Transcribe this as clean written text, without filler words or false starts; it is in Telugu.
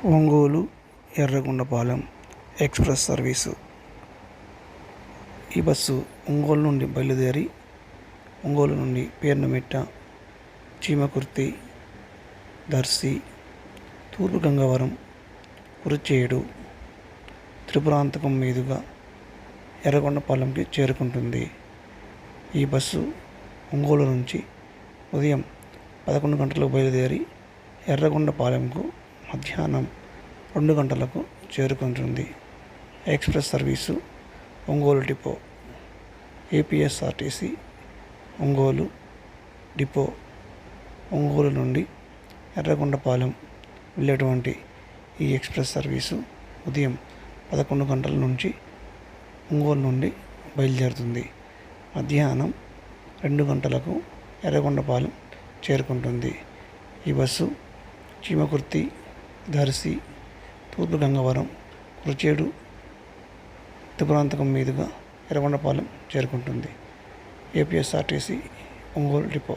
Ongole Yerragondapalem express service. ఈ బస్సు ఒంగోలు నుండి బయలుదేరి ఒంగోలు నుండి పేర్నమిట్ట, చీమకుర్తి, దర్శి, తూర్పు గంగవరం, కురిచేడు, త్రిపురాంతకం మీదుగా ఎర్రగొండపాలెంకి చేరుకుంటుంది. ఈ బస్సు ఒంగోలు నుంచి ఉదయం 11 గంటలకు బయలుదేరి ఎర్రగొండపాలెంకు మధ్యాహ్నం 2 గంటలకు చేరుకుంటుంది. Express service Ongole depot. APSRTC Ongole depot Ongole నుండి ఎర్రగొండపాలెం వెళ్ళేటువంటి ఈ ఎక్స్ప్రెస్ సర్వీసు ఉదయం 11 గంటల నుంచి ఒంగోలు నుండి బయలుదేరుతుంది. మధ్యాహ్నం 2 గంటలకు ఎర్రగొండపాలెం చేరుకుంటుంది. ఈ బస్సు చీమకుర్తి, దర్శి, తూర్పు గంగవరం, కురిచేడు, త్రిపురాంతకం మీదుగా ఎర్రగొండపాలెం చేరుకుంటుంది. APSRTC Ongole depot.